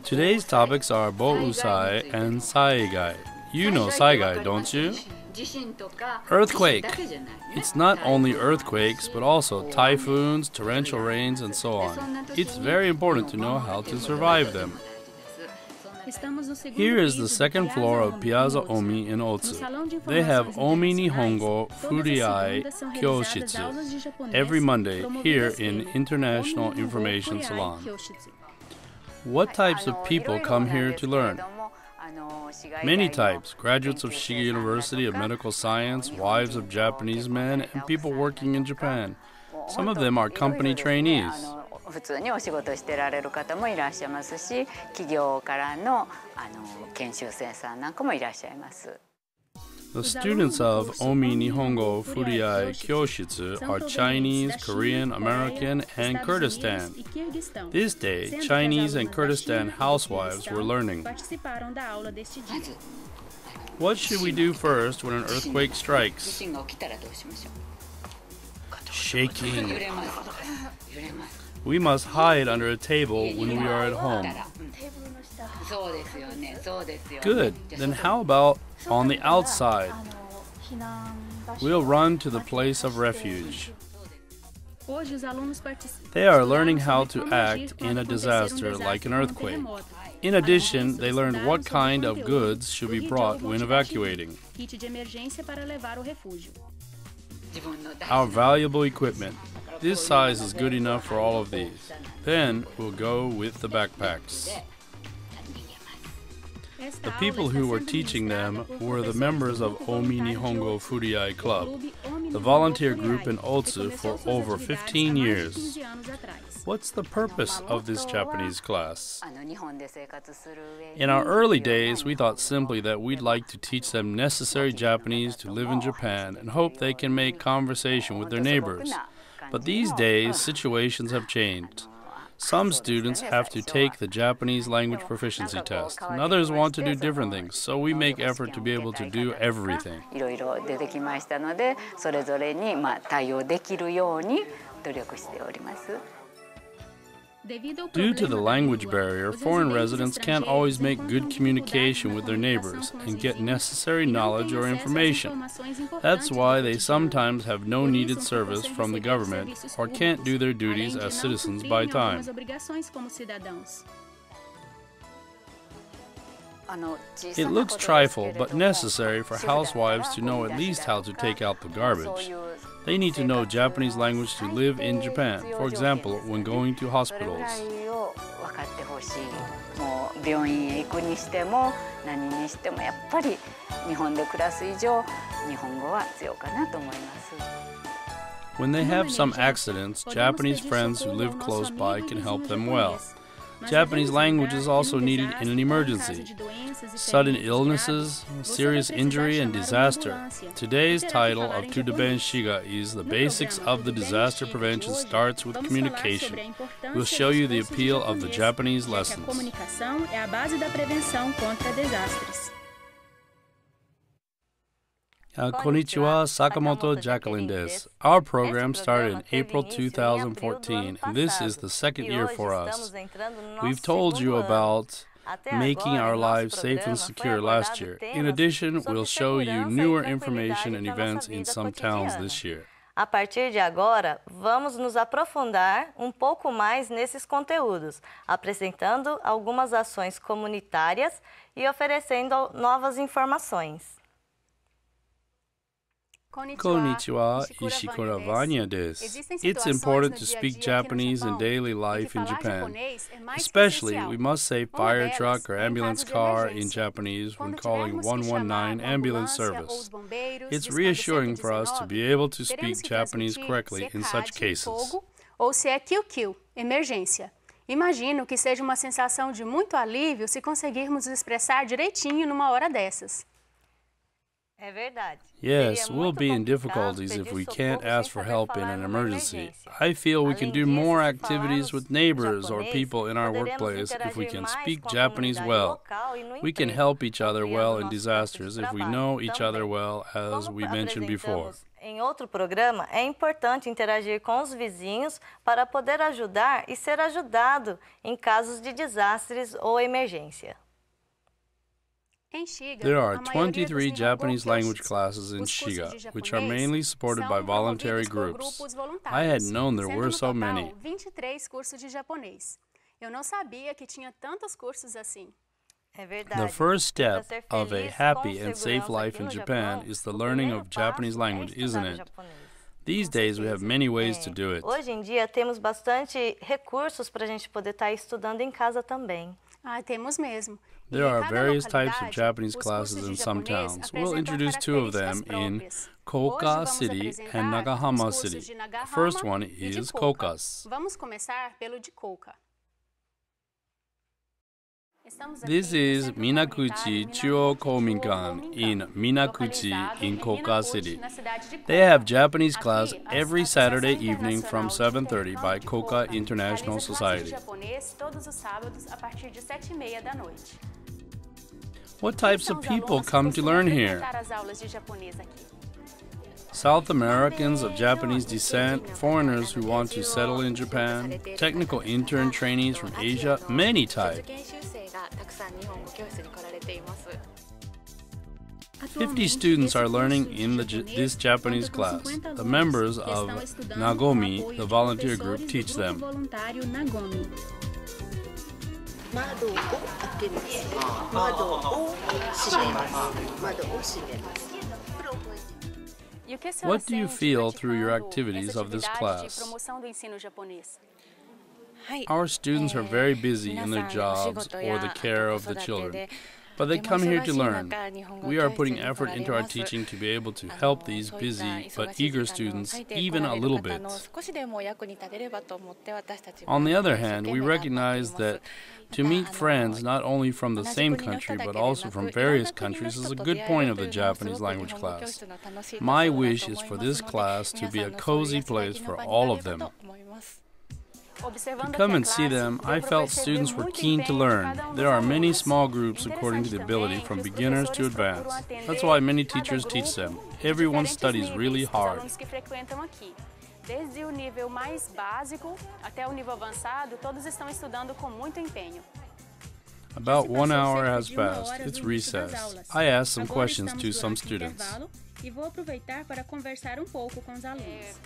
Today's topics are Bousai and SHIGA. You know SHIGA, don't you? Earthquake. It's not only earthquakes, but also typhoons, torrential rains, and so on. It's very important to know how to survive them. Here is the second floor of Piazza Omi in Otsu. They have Omi Nihongo Furiai Kyoshitsu every Monday here in International Information Salon. What types of people come here to learn? Many types: graduates of Shiga University of Medical Science, wives of Japanese men, and people working in Japan. Some of them are company trainees. 普通にお仕事してられる方もいらっしゃいますし、企業からの研修生さんなんかもいらっしゃいます。 The students of Omi Nihongo Furiai Kyoshitsu are Chinese, Korean, American, and Kurdistan. This day, Chinese and Kurdistan housewives were learning. What should we do first when an earthquake strikes? Shaking. We must hide under a table when we are at home. Good. Then how about on the outside? We'll run to the place of refuge. They are learning how to act in a disaster like an earthquake. In addition, they learned what kind of goods should be brought when evacuating. Our valuable equipment. This size is good enough for all of these. Then we'll go with the backpacks. The people who were teaching them were the members of Omi Nihongo Furiai Club, the volunteer group in Otsu for over 15 years. What's the purpose of this Japanese class? In our early days, we thought simply that we'd like to teach them necessary Japanese to live in Japan and hope they can make conversation with their neighbors. But these days, situations have changed. Some students have to take the Japanese language proficiency test, and others want to do different things, so we make effort to be able to do everything. Due to the language barrier, foreign residents can't always make good communication with their neighbors and get necessary knowledge or information. That's why they sometimes have no needed service from the government or can't do their duties as citizens by time. It looks trifle, but necessary for housewives to know at least how to take out the garbage. They need to know Japanese language to live in Japan, for example, when going to hospitals. When they have some accidents, Japanese friends who live close by can help them well. Japanese language is also needed in an emergency. Sudden illnesses, serious injury, and disaster. Today's title of Tudo SHIGA is The Basics of the Disaster Prevention Starts with Communication. We'll show you the appeal of the Japanese lessons. Konnichiwa, Sakamoto Jacqueline desu. Our program started in April 2014, and this is the second year for us. We've told you about making our lives safe and secure last year. In addition, we'll show you newer information and events in some towns this year. A partir de agora, vamos nos aprofundar pouco mais nesses conteúdos, apresentando algumas ações comunitárias e oferecendo novas informações. Konnichiwa, Ishikura Vanya desu. It's important to speak Japanese in daily life in Japan. Especially, we must say fire truck or ambulance car in Japanese when calling 119 ambulance service. It's reassuring for us to be able to speak Japanese correctly in such cases. Ou se é QQ, emergência. Imagino que seja uma sensação de muito alívio se conseguirmos expressar direitinho numa hora dessas. Yes, we'll be in difficulties if we can't ask for help in an emergency. I feel we can do more activities with neighbors or people in our workplace if we can speak Japanese well. We can help each other well in disasters if we know each other well, as we mentioned before. Em outro programa, é importante interagir com os vizinhos para poder ajudar e ser ajudado em casos de desastres ou emergência. There are 23 Japanese language classes in SHIGA, which are mainly supported by voluntary groups. I had known there were so many. 23 cursos de japonês. Eu não sabia que tinha tantos cursos assim. The first step of a happy and safe life in Japan is the learning of Japanese language, isn't it? These days we have many ways to do it. Hoje em dia temos bastante recursos para a gente poder estar estudando em casa também. Temos mesmo. There are various types of Japanese classes in some towns. We'll introduce two of them in Koka City and Nagahama City. The first one is Koka's. Vamos começar pelo de Koka. This is Minakuchi Chuo Kominkan in Minakuchi in Koka City. They have Japanese class every Saturday evening from 7:30 by Koka International Society. What types of people come to learn here? South Americans of Japanese descent, foreigners who want to settle in Japan, technical intern trainees from Asia, many types. 50 students are learning in this Japanese class. The members of Nagomi, the volunteer group, teach them. What do you feel through your activities of this class? Our students are very busy in their jobs or the care of the children, but they come here to learn. We are putting effort into our teaching to be able to help these busy but eager students even a little bit. On the other hand, we recognize that to meet friends not only from the same country but also from various countries is a good point of the Japanese language class. My wish is for this class to be a cozy place for all of them. To come and see them, I felt students were keen to learn. There are many small groups according to the ability from beginners to advanced. That's why many teachers teach them. Everyone studies really hard. Desde o nível mais básico até o nível avançado, todos estão estudando com muito empenho. About 1 hour has passed. It's recess. I asked some questions to some students. E vou aproveitar para conversar pouco com os alunos.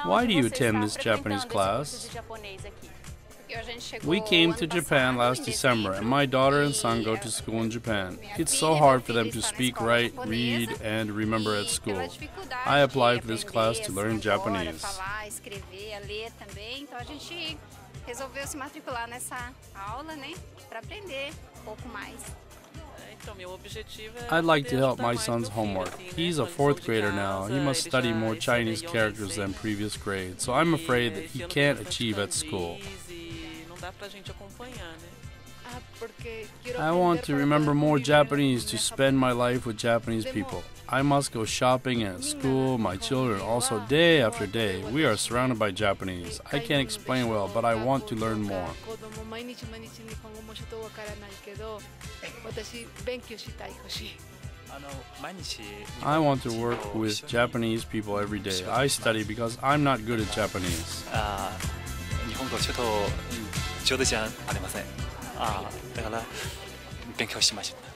Why do you attend this Japanese class? We came to Japan last December, and my daughter and son go to school in Japan. It's so hard for them to speak, write, read, and remember at school. I applied for this class to learn Japanese. Resolveu se matricular nessa aula, né, para aprender pouco mais. I'd like to help my son's homework. He's a 4th grader now. He must study more Chinese characters than previous grades, so I'm afraid that he can't achieve at school. I want to remember more Japanese to spend my life with Japanese people. I must go shopping at school, my children also day after day. We are surrounded by Japanese. I can't explain well, but I want to learn more. I want to work with Japanese people every day. I study because I'm not good at Japanese. 日本語ちょっと上手じゃありません。だから勉強しました。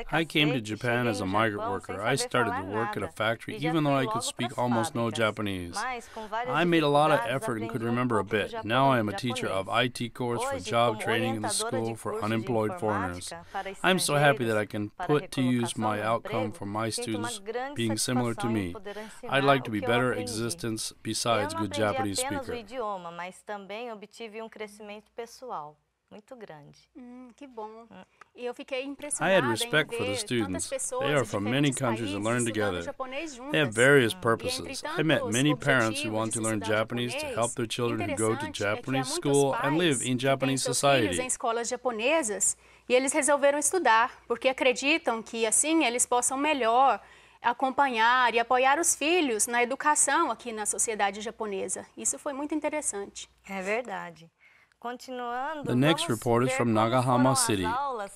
I came to Japan as a migrant worker. I started to work at a factory even though I could speak almost no Japanese. I made a lot of effort and could remember a bit. Now I am a teacher of IT course for job training in the school for unemployed foreigners. I'm so happy that I can put to use my outcome for my students being similar to me. I'd like to be better existence besides good Japanese speaker. I had respect for the students. They are from many countries and learn together. They have various purposes. I met many parents who want to learn Japanese to help their children who go to Japanese school and live in Japanese society. E eles resolveram estudar, porque acreditam que assim eles possam melhor acompanhar e apoiar os filhos na educação aqui na sociedade japonesa. Isso foi muito interessante. É verdade. The next report is from Nagahama City.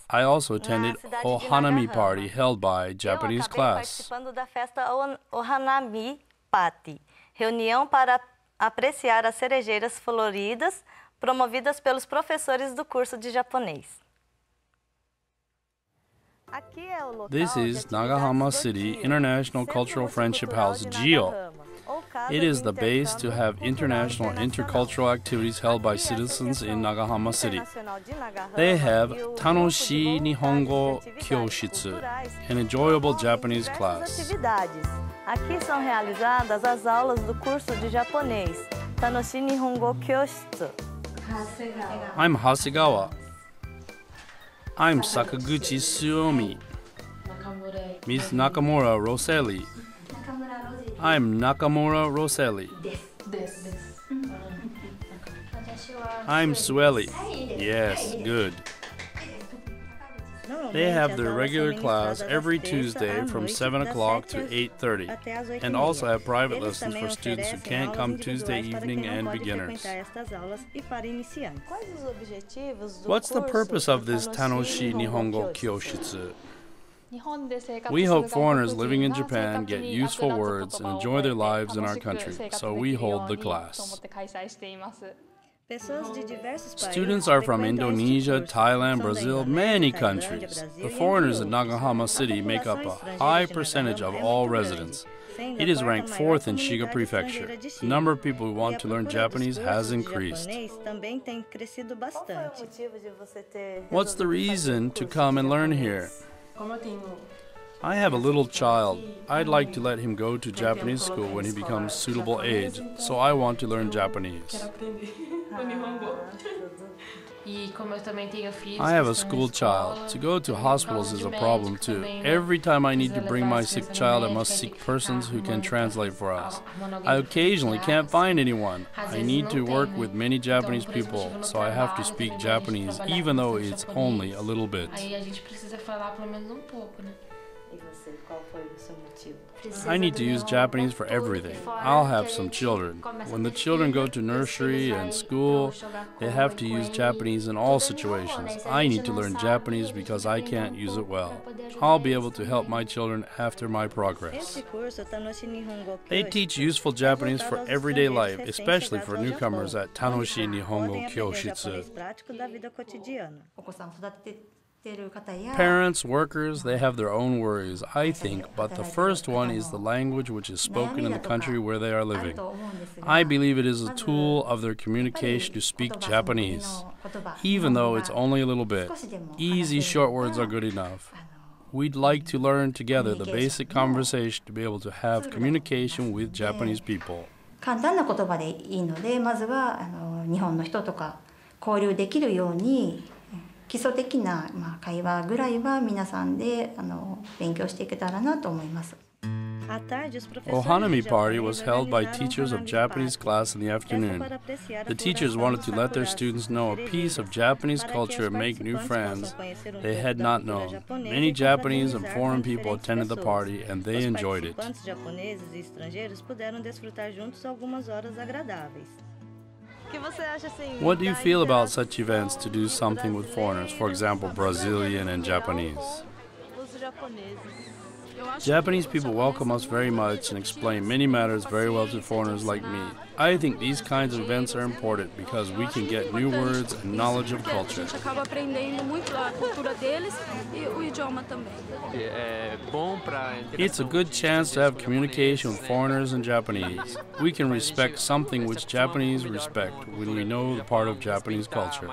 I also attended Ohanami party held by Japanese class. Participando da festa Ohanami Party, reunião para apreciar as cerejeiras floridas promovidas pelos professores do curso de japonês. This is Nagahama City International Cultural Friendship House, GIO. It is the base to have international intercultural activities held by citizens in Nagahama City. They have Tanoshii Nihongo Kyoshitsu, an enjoyable Japanese class. Aqui são realizadas as aulas do curso de japonês, Tanoshii Nihongo Kyoshitsu. I'm Hasegawa. I'm Sakaguchi Suomi. Miss Nakamura Rosselli. I'm Nakamura Rosselli. I'm Sueli. Yes, good. They have their regular class every Tuesday from 7 o'clock to 8:30, and also have private lessons for students who can't come Tuesday evening and beginners. What's the purpose of this Tanoshii Nihongo Kyoshitsu? We hope foreigners living in Japan get useful words and enjoy their lives in our country, so we hold the class. Students are from Indonesia, Thailand, Brazil, many countries. The foreigners in Nagahama City make up a high percentage of all residents. It is ranked 4th in Shiga Prefecture. The number of people who want to learn Japanese has increased. What's the reason to come and learn here? I have a little child. I'd like to let him go to Japanese school when he becomes suitable age, so I want to learn Japanese. I have a school child. To go to hospitals is a problem too. Every time I need to bring my sick child, I must seek persons who can translate for us. I occasionally can't find anyone. I need to work with many Japanese people, so I have to speak Japanese, even though it's only a little bit. I need to use Japanese for everything. I'll have some children. When the children go to nursery and school, they have to use Japanese in all situations. I need to learn Japanese because I can't use it well. I'll be able to help my children after my progress. They teach useful Japanese for everyday life, especially for newcomers at Tanoshii Nihongo Kyoshitsu. Parents, workers, they have their own worries, I think, but the first one is the language which is spoken in the country where they are living. I believe it is a tool of their communication to speak Japanese, even though it's only a little bit. Easy short words are good enough. We'd like to learn together the basic conversation to be able to have communication with Japanese people. 簡単な言葉でいいので、まずは日本の人とか交流できるように基礎的な会話ぐらいは皆さんで勉強していけたらなと思います。Ohanami party was held by teachers of Japanese class in the afternoon. The teachers wanted to let their students know a piece of Japanese culture and make new friends they had not known. Many Japanese and foreign people attended the party and they enjoyed it. What do you feel about such events to do something with foreigners, for example, Brazilian and Japanese? Japanese people welcome us very much and explain many matters very well to foreigners like me. I think these kinds of events are important because we can get new words and knowledge of culture. It's a good chance to have communication with foreigners and Japanese. We can respect something which Japanese respect when we know the part of Japanese culture.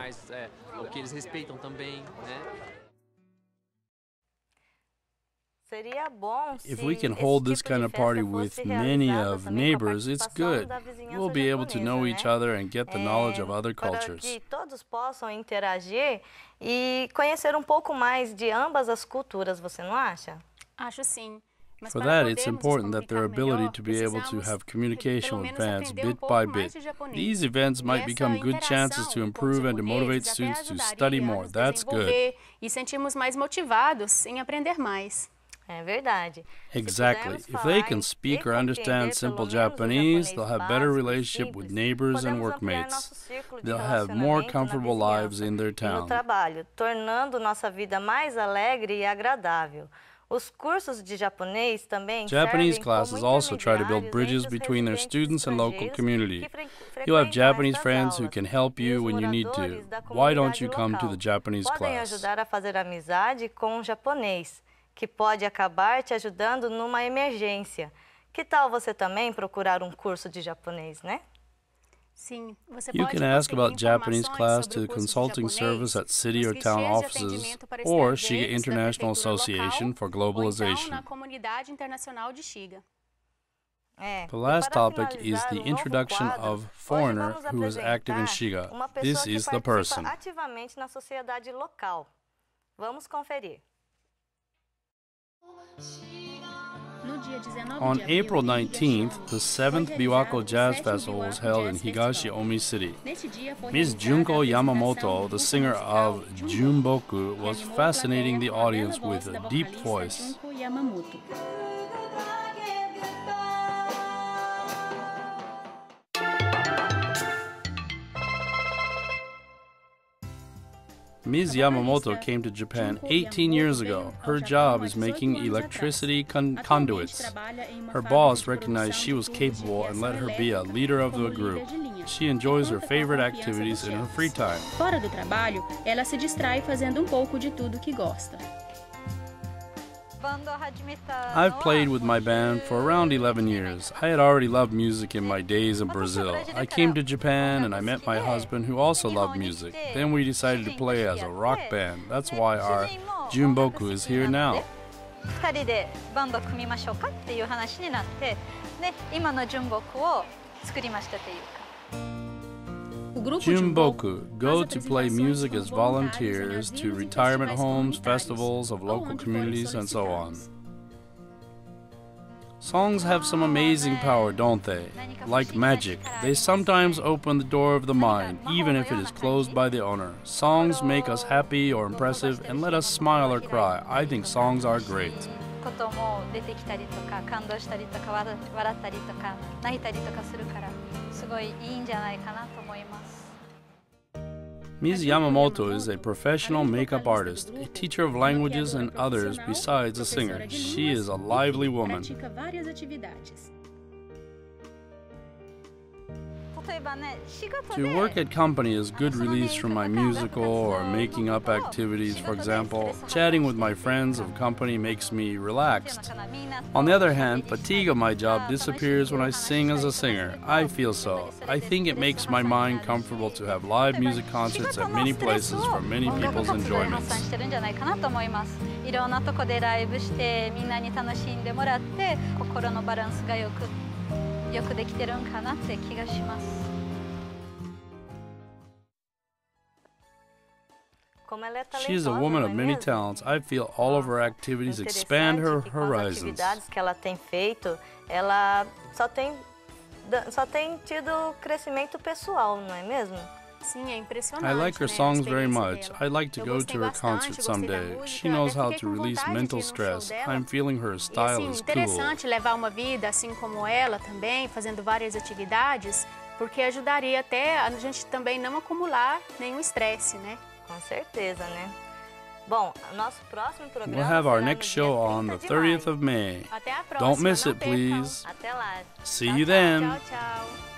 If we can hold this kind of party with many of neighbors, it's good. We'll be able to know each other and get the knowledge of other cultures. Para que todos possam interagir e conhecer pouco mais de ambas as culturas, você não acha? Acho sim. For that, it's important that their ability to be able to have communication will advance bit by bit. These events might become good chances to improve and to motivate students to study more. That's good. E sentimos mais motivados em aprender mais. É verdade. Exactly. If they can speak or understand simple Japanese, they'll have better relationship with neighbors and workmates. They'll have more comfortable lives in their No town. trabalho, tornando nossa vida mais alegre e agradável. Os cursos de japonês também Japanese servem classes como also try to build intermediários bridges entre os between their residentes students and local estrangeiros community. que You'll have frequentam Japanese estas friends who aulas. can help E you os when you need to. moradores da Why don't you comunidade come to local the Japanese podem class? ajudar a fazer amizade com um japonês, que pode acabar te ajudando numa emergência. Que tal você também procurar um curso de japonês, né? Sim, você You pode can ask conseguir about Japanese informações class sobre to o the curso de consulting japonês service at city nos or town guichês de offices atendimento para or estrangeiros SHIGA da International prefeitura Association local, for ou então Globalization. na comunidade internacional de SHIGA. The last para topic is finalizar the o novo introduction quadro, of hoje foreigner vamos who is active in apresentar SHIGA. uma pessoa This que is the participa person. ativamente na sociedade local. Vamos conferir. No dia 19 On de abril, April em 19th, Higashi-Omi, the 7th foi Biwako realizado o Jazz 7º Festival was Biwako held in Jazz Festival. Higashi-Omi City. Nesse dia foi Ms. realizada Junko a apresentação Yamamoto, do the grupo singer musical of Junboku, Junboku, que was animou a fascinating the plateia com a audience bela with voz da a deep vocalista voice. Junko Yamamoto. Ms. Yamamoto came to Japan 18 years ago. Her job is making electricity conduits. Her boss recognized she was capable and let her be a leader of the group. She enjoys her favorite activities in her free time. Fora do trabalho, ela se distrai fazendo um pouco de tudo que gosta. I've played with my band for around 11 years. I had already loved music in my days in Brazil. I came to Japan and I met my husband who also loved music. Then we decided to play as a rock band. That's why our Junboku is here now. 2人でバンドを組みましょうかっていう話になって、で今の純木を作りましたというか。Junboku go to play music as volunteers to retirement homes, festivals of local communities, and so on. Songs have some amazing power, don't they? Like magic, they sometimes open the door of the mind, even if it is closed by the owner. Songs make us happy or impressive and let us smile or cry. I think songs are great. ことも出てきたりとか感動したりとか笑ったりとか泣いたりとかするからすごいいいんじゃないかなと思います。 Ms. Yamamoto is a professional makeup artist, a teacher of languages and others besides a singer. She is a lively woman. Pratica várias atividades. To work at company is good release from my musical or making up activities, for example. Chatting with my friends of company makes me relaxed. On the other hand, fatigue of my job disappears when I sing as a singer. I feel so. I think it makes my mind comfortable to have live music concerts at many places for many people's enjoyments. いろんなとこでライブしてみんなに楽しんでもらって心のバランスがよくできてるんかなって気がします。 She is a woman of many talents. I feel all of her activities expand her horizons. Atividades que ela tem feito, ela só tem tido crescimento pessoal, não é mesmo? Sim, é impressionante. I like her né, a songs very experiência much. dela. I'd like to Eu go gostei to her bastante, concert gostei da someday. música, She knows até how fiquei to com release vontade de mental ir no show stress. dela. I'm feeling her E style assim, is cool. interessante levar uma vida assim como ela também, fazendo várias atividades, porque ajudaria até a gente também não acumular nenhum estresse, né? Com certeza, né? Bom, nosso próximo programa We'll have our será next no show dia on the 30 de 30th of May. Até a próxima. Don't miss não it, percam. please. Até lá. See Tchau, you tchau. then. Tchau, tchau.